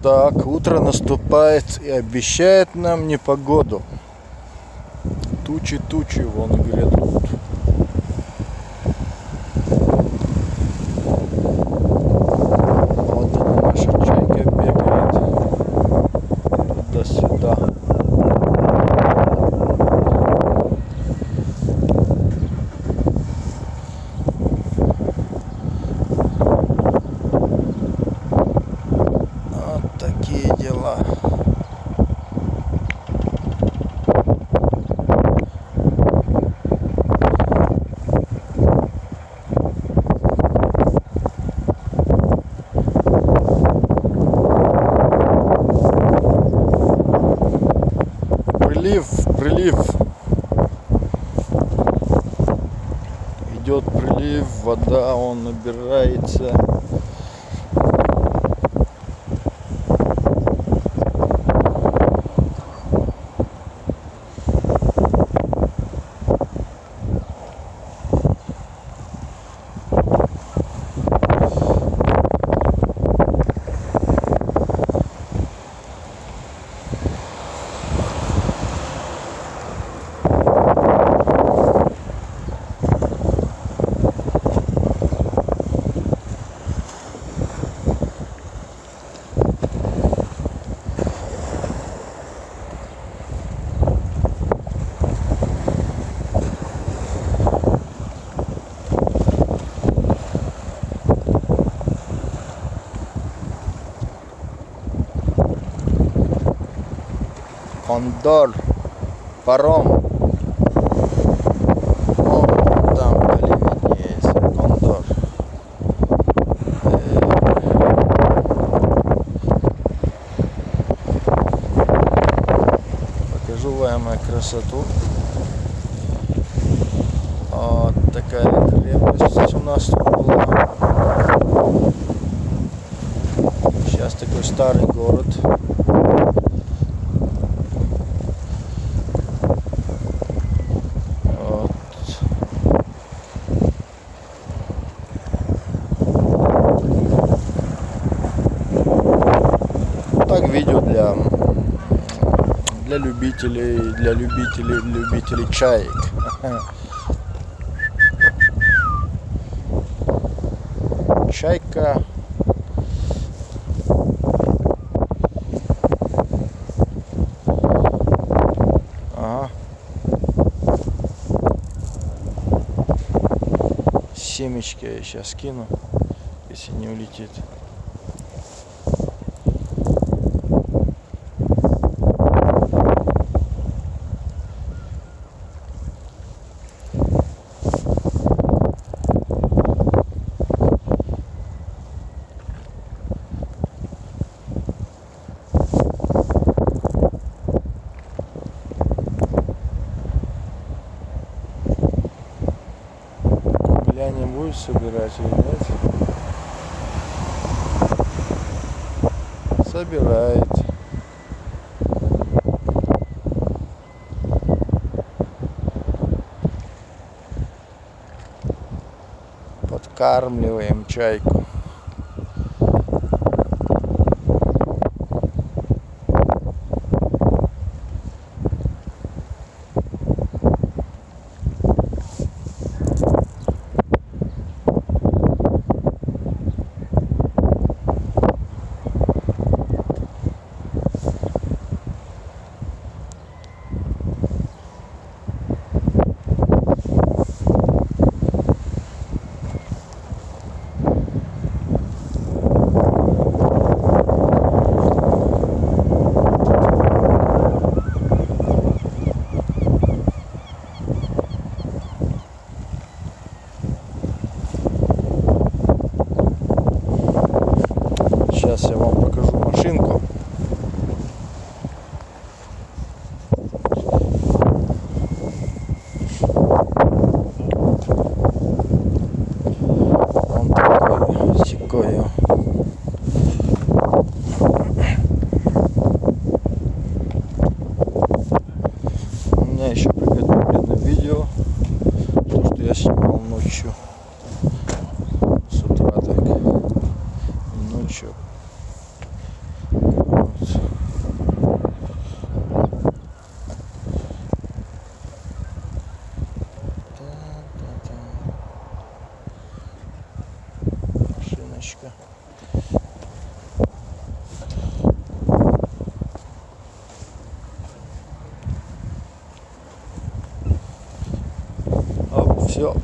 Так, утро наступает и обещает нам непогоду. Тучи вон грядут. Вот она, наша чайка бегает туда-сюда. Вот такие дела. Прилив. Идет прилив, вода, он набирается. Кондор, паром. Вон там вдали виднеется кондор. Покажу вам красоту. Вот такая крепость у нас тут была. Сейчас такой старый город. Так, видео для любителей чаек. Чайка. Ага. Семечки я сейчас кину, если не улетит. Не будешь собирать или нет? Собирает. Подкармливаем чайку. Сейчас я вам покажу машинку. Он такой секой. У меня еще приготовлено видео, то, что я снимал ночью. С утра так. Ночью баночка. Все.